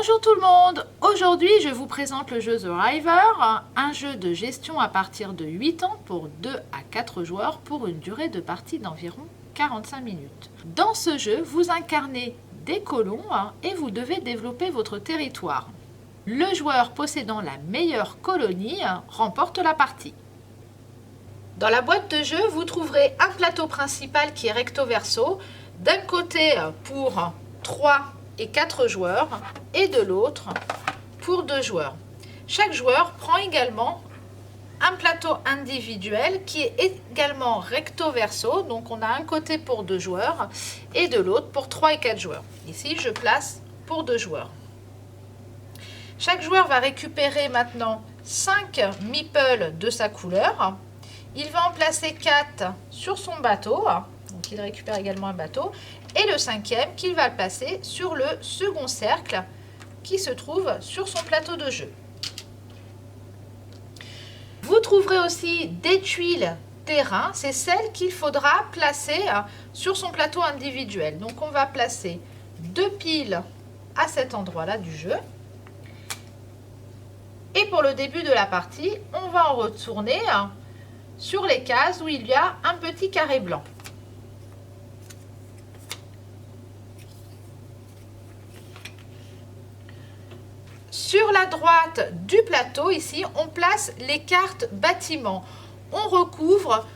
Bonjour tout le monde, aujourd'hui je vous présente le jeu The River, un jeu de gestion à partir de 8 ans pour 2 à 4 joueurs pour une durée de partie d'environ 45 minutes. Dans ce jeu, vous incarnez des colons et vous devez développer votre territoire. Le joueur possédant la meilleure colonie remporte la partie. Dans la boîte de jeu, vous trouverez un plateau principal qui est recto verso, d'un côté pour 3 et 4 joueurs et de l'autre pour 2 joueurs. Chaque joueur prend également un plateau individuel qui est également recto verso, donc on a un côté pour 2 joueurs et de l'autre pour 3 et 4 joueurs. Ici je place pour 2 joueurs. Chaque joueur va récupérer maintenant 5 meeples de sa couleur. Il va en placer 4 sur son bateau, donc il récupère également un bateau, et le 5e qu'il va placer sur le second cercle qui se trouve sur son plateau de jeu. Vous trouverez aussi des tuiles terrain, c'est celles qu'il faudra placer sur son plateau individuel. Donc on va placer 2 piles à cet endroit-là du jeu. Et pour le début de la partie, on va en retourner sur les cases où il y a un petit carré blanc. Sur la droite du plateau, ici, on place les cartes bâtiments. On recouvre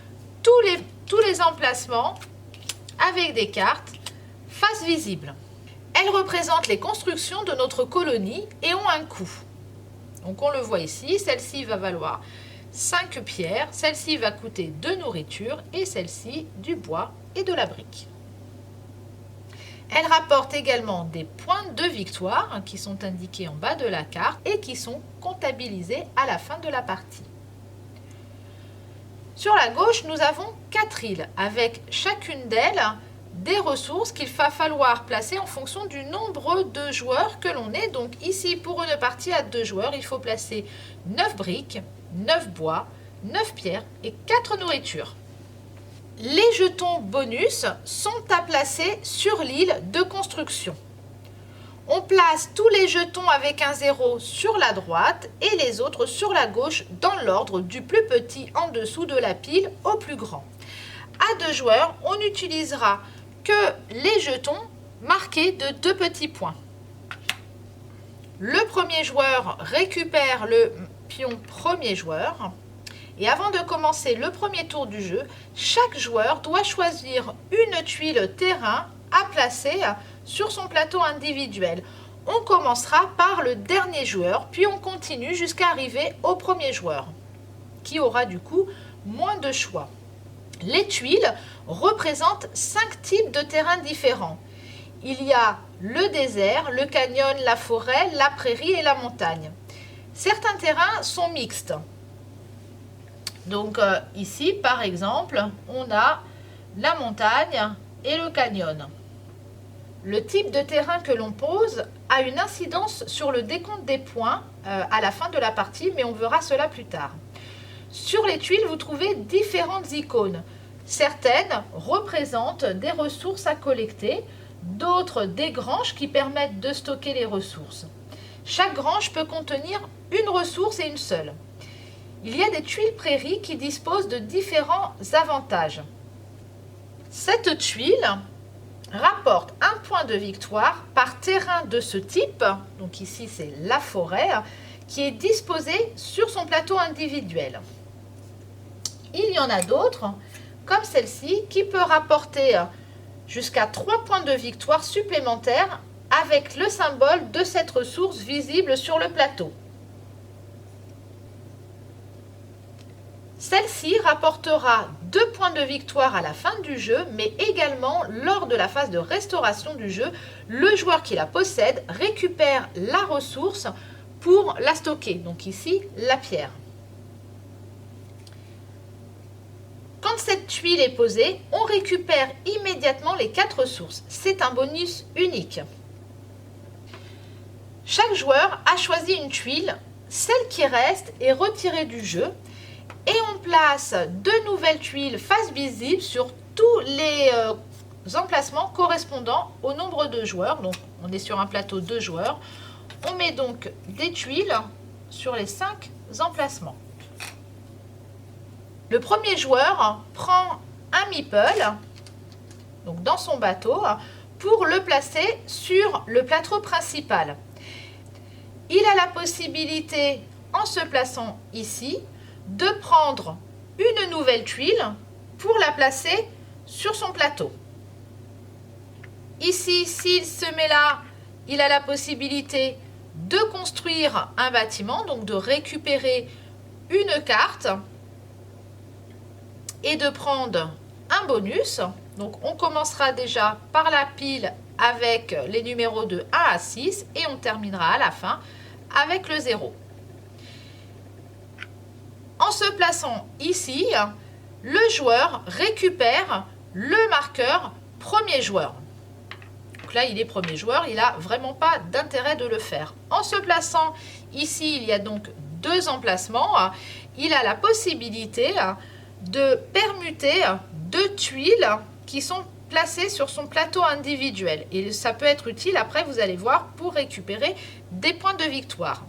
tous les emplacements avec des cartes face visible. Elles représentent les constructions de notre colonie et ont un coût. Donc on le voit ici, celle-ci va valoir 5 pierres, celle-ci va coûter 2 nourritures et celle-ci du bois et de la brique. Elle rapporte également des points de victoire qui sont indiqués en bas de la carte et qui sont comptabilisés à la fin de la partie. Sur la gauche, nous avons 4 îles avec chacune d'elles des ressources qu'il va falloir placer en fonction du nombre de joueurs que l'on est. Donc ici, pour une partie à 2 joueurs, il faut placer 9 briques, 9 bois, 9 pierres et 4 nourritures. Les jetons bonus sont à placer sur l'île de construction. On place tous les jetons avec un 0 sur la droite et les autres sur la gauche dans l'ordre du plus petit en dessous de la pile au plus grand. À 2 joueurs, on n'utilisera que les jetons marqués de 2 petits points. Le premier joueur récupère le pion premier joueur. Et avant de commencer le premier tour du jeu, chaque joueur doit choisir une tuile terrain à placer sur son plateau individuel. On commencera par le dernier joueur, puis on continue jusqu'à arriver au premier joueur, qui aura du coup moins de choix. Les tuiles représentent 5 types de terrains différents. Il y a le désert, le canyon, la forêt, la prairie et la montagne. Certains terrains sont mixtes. Donc ici, par exemple, on a la montagne et le canyon. Le type de terrain que l'on pose a une incidence sur le décompte des points à la fin de la partie, mais on verra cela plus tard. Sur les tuiles, vous trouvez différentes icônes. Certaines représentent des ressources à collecter, d'autres des granges qui permettent de stocker les ressources. Chaque grange peut contenir une ressource et une seule. Il y a des tuiles prairies qui disposent de différents avantages. Cette tuile rapporte un point de victoire par terrain de ce type, donc ici c'est la forêt, qui est disposée sur son plateau individuel. Il y en a d'autres, comme celle-ci, qui peut rapporter jusqu'à 3 points de victoire supplémentaires avec le symbole de cette ressource visible sur le plateau. Celle-ci rapportera 2 points de victoire à la fin du jeu, mais également lors de la phase de restauration du jeu, le joueur qui la possède récupère la ressource pour la stocker. Donc ici, la pierre. Quand cette tuile est posée, on récupère immédiatement les 4 ressources. C'est un bonus unique. Chaque joueur a choisi une tuile, celle qui reste est retirée du jeu. Et on place 2 nouvelles tuiles face visible sur tous les emplacements correspondant au nombre de joueurs. Donc on est sur un plateau de joueurs. On met donc des tuiles sur les 5 emplacements. Le premier joueur prend un meeple, donc dans son bateau, pour le placer sur le plateau principal. Il a la possibilité, en se plaçant ici, de prendre une nouvelle tuile pour la placer sur son plateau. Ici, s'il se met là, il a la possibilité de construire un bâtiment, donc de récupérer une carte et de prendre un bonus. Donc on commencera déjà par la pile avec les numéros de 1 à 6 et on terminera à la fin avec le 0. En se plaçant ici, le joueur récupère le marqueur premier joueur. Donc là, il est premier joueur, il n'a vraiment pas d'intérêt de le faire. En se plaçant ici, il y a donc 2 emplacements. Il a la possibilité de permuter 2 tuiles qui sont placées sur son plateau individuel. Et ça peut être utile, après vous allez voir, pour récupérer des points de victoire.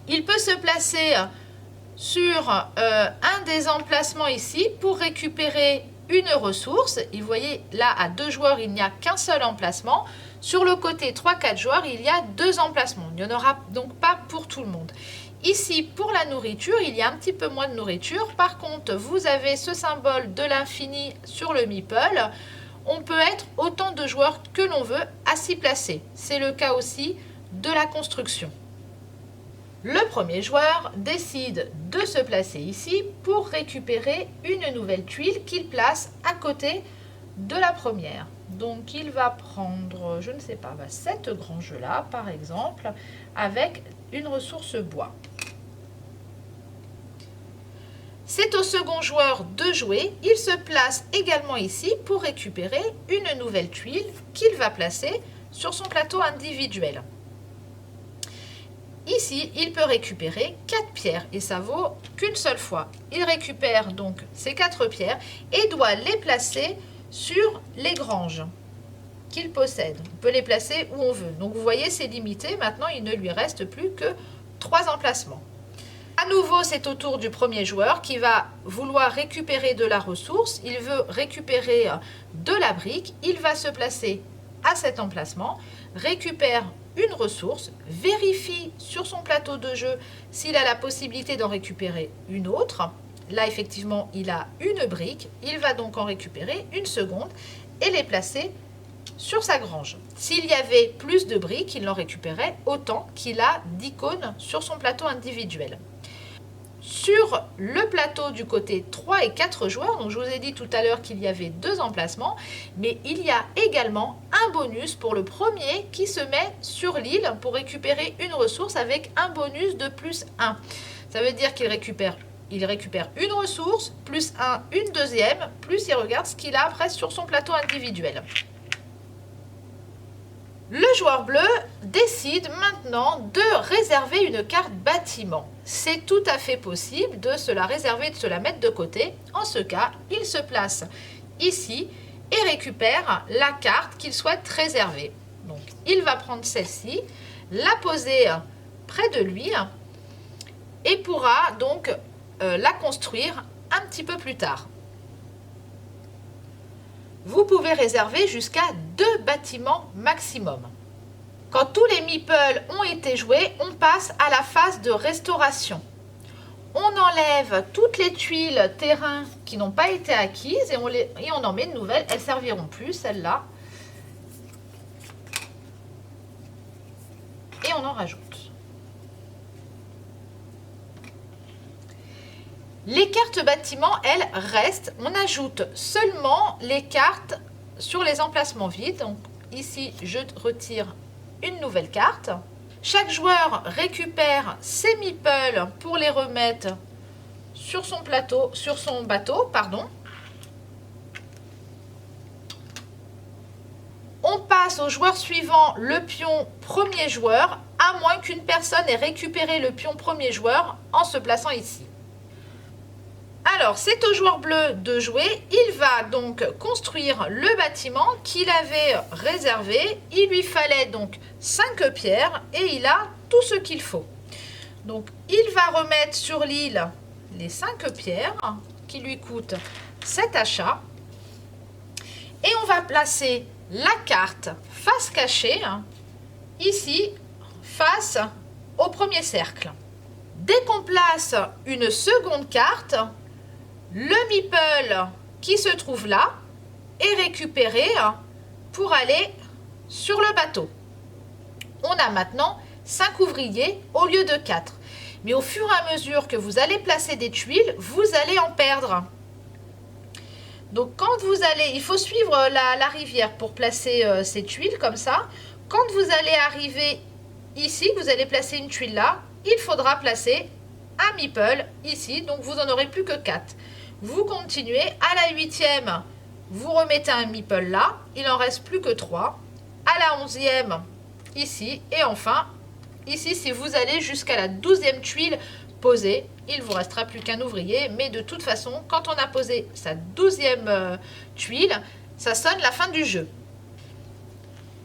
Il peut se placer sur un des emplacements ici pour récupérer une ressource. Et vous voyez là, à 2 joueurs, il n'y a qu'un seul emplacement. Sur le côté 3-4 joueurs, il y a 2 emplacements. Il n'y en aura donc pas pour tout le monde. Ici, pour la nourriture, il y a un petit peu moins de nourriture. Par contre, vous avez ce symbole de l'infini sur le meeple. On peut être autant de joueurs que l'on veut à s'y placer. C'est le cas aussi de la construction. Le premier joueur décide de se placer ici pour récupérer une nouvelle tuile qu'il place à côté de la première. Donc il va prendre, je ne sais pas, cette grange-là par exemple, avec une ressource bois. C'est au second joueur de jouer. Il se place également ici pour récupérer une nouvelle tuile qu'il va placer sur son plateau individuel. Ici, il peut récupérer 4 pierres et ça vaut qu'une seule fois. Il récupère donc ces 4 pierres et doit les placer sur les granges qu'il possède. On peut les placer où on veut. Donc vous voyez, c'est limité. Maintenant, il ne lui reste plus que 3 emplacements. À nouveau, c'est au tour du premier joueur qui va vouloir récupérer de la ressource. Il veut récupérer de la brique. Il va se placer à cet emplacement, récupère une ressource, vérifie sur son plateau de jeu s'il a la possibilité d'en récupérer une autre. Là, effectivement, il a une brique. Il va donc en récupérer une seconde et les placer sur sa grange. S'il y avait plus de briques, il en récupérait autant qu'il a d'icônes sur son plateau individuel. Sur le plateau du côté 3 et 4 joueurs, donc je vous ai dit tout à l'heure qu'il y avait 2 emplacements, mais il y a également un bonus pour le premier qui se met sur l'île pour récupérer une ressource avec un bonus de plus 1. Ça veut dire qu'il récupère une ressource, plus 1, une deuxième, plus il regarde ce qu'il a après sur son plateau individuel. Le joueur bleu décide maintenant de réserver une carte bâtiment. C'est tout à fait possible de se la réserver, de se la mettre de côté. En ce cas, il se place ici et récupère la carte qu'il souhaite réserver. Donc, il va prendre celle-ci, la poser près de lui et pourra donc la construire un petit peu plus tard. Vous pouvez réserver jusqu'à 2 bâtiments maximum. Quand tous les meeples ont été joués, on passe à la phase de restauration. On enlève toutes les tuiles terrain qui n'ont pas été acquises et on en met de nouvelles. Elles ne serviront plus, celles-là. Et on en rajoute. Les cartes bâtiments, elles, restent. On ajoute seulement les cartes sur les emplacements vides. Donc, ici, je retire une nouvelle carte. Chaque joueur récupère ses meeples pour les remettre sur son bateau. On passe au joueur suivant, le pion premier joueur, à moins qu'une personne ait récupéré le pion premier joueur en se plaçant ici. Alors, c'est au joueur bleu de jouer. Il va donc construire le bâtiment qu'il avait réservé. Il lui fallait donc 5 pierres et il a tout ce qu'il faut. Donc, il va remettre sur l'île les 5 pierres qui lui coûtent 7 achats. Et on va placer la carte face cachée, ici, face au premier cercle. Dès qu'on place une seconde carte, le meeple qui se trouve là est récupéré pour aller sur le bateau. On a maintenant 5 ouvriers au lieu de 4. Mais au fur et à mesure que vous allez placer des tuiles, vous allez en perdre. Donc quand vous allez, il faut suivre la rivière pour placer ces tuiles comme ça. Quand vous allez arriver ici, vous allez placer une tuile là, il faudra placer un meeple ici, donc vous en aurez plus que 4. Vous continuez, à la 8e, vous remettez un meeple là, il en reste plus que 3. À la 11e, ici, et enfin, ici, si vous allez jusqu'à la 12e tuile posée, il ne vous restera plus qu'un ouvrier, mais de toute façon, quand on a posé sa 12e tuile, ça sonne la fin du jeu.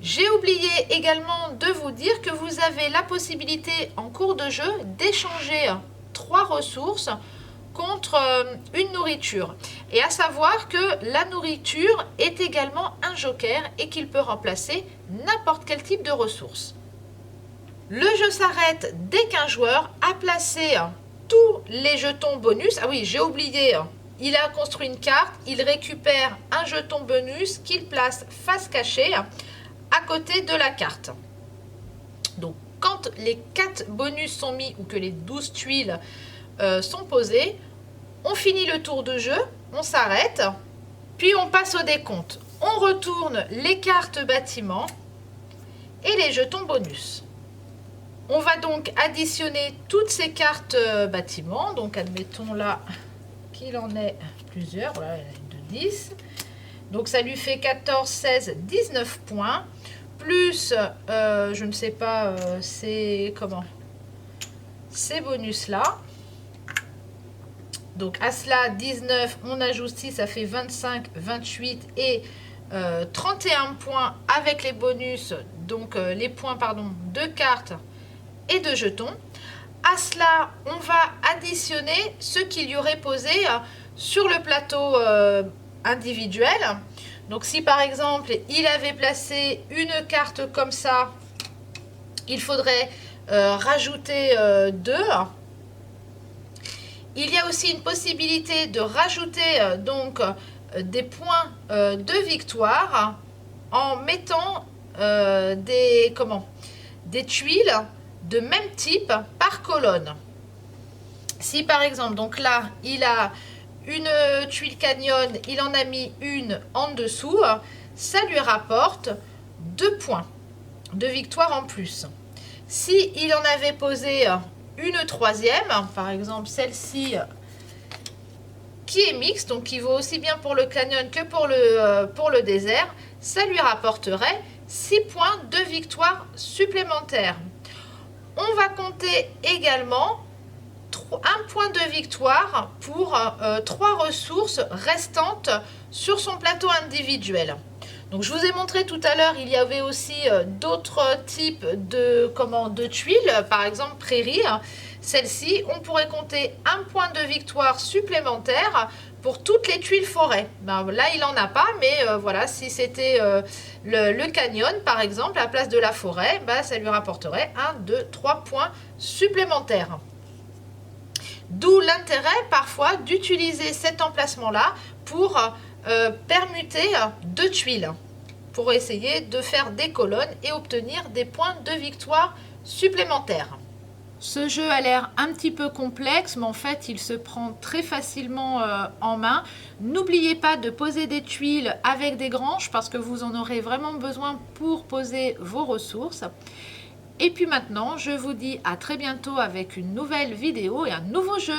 J'ai oublié également de vous dire que vous avez la possibilité en cours de jeu d'échanger 3 ressources contre une nourriture. Et à savoir que la nourriture est également un joker et qu'il peut remplacer n'importe quel type de ressources. Le jeu s'arrête dès qu'un joueur a placé tous les jetons bonus. Ah oui, j'ai oublié, il a construit une carte, il récupère un jeton bonus qu'il place face cachée à côté de la carte. Donc, quand les 4 bonus sont mis ou que les 12 tuiles sont posées, on finit le tour de jeu, on s'arrête, puis on passe au décompte. On retourne les cartes bâtiments et les jetons bonus. On va donc additionner toutes ces cartes bâtiments. Donc, admettons là qu'il en ait plusieurs. Voilà, de 10. Donc, ça lui fait 14, 16, 19 points. Plus, je ne sais pas, ces bonus-là. Donc, à cela, 19, on ajoute 6, ça fait 25, 28 et 31 points avec les bonus. Donc, les points, de cartes et de jetons. À cela, on va additionner ce qu'il y aurait posé sur le plateau individuel. Donc si par exemple il avait placé une carte comme ça, il faudrait rajouter 2. Il y a aussi une possibilité de rajouter des points de victoire en mettant des tuiles de même type par colonne. Si par exemple, donc là, il a une tuile canyon, il en a mis une en dessous, ça lui rapporte 2 points de victoire en plus. Si il en avait posé une 3e, par exemple celle-ci, qui est mixte, donc qui vaut aussi bien pour le canyon que pour le désert, ça lui rapporterait 6 points de victoire supplémentaires. On va compter également un point de victoire pour 3 ressources restantes sur son plateau individuel. Donc je vous ai montré tout à l'heure, il y avait aussi d'autres types de tuiles, par exemple prairie. Celle-ci, on pourrait compter un point de victoire supplémentaire pour toutes les tuiles forêt. Ben, là, il n'en a pas, mais voilà, si c'était le canyon, par exemple, à la place de la forêt, ben, ça lui rapporterait 1, 2, 3 points supplémentaires. D'où l'intérêt, parfois, d'utiliser cet emplacement-là pour permuter 2 tuiles, pour essayer de faire des colonnes et obtenir des points de victoire supplémentaires. Ce jeu a l'air un petit peu complexe, mais en fait, il se prend très facilement en main. N'oubliez pas de poser des tuiles avec des granges parce que vous en aurez vraiment besoin pour poser vos ressources. Et puis maintenant, je vous dis à très bientôt avec une nouvelle vidéo et un nouveau jeu.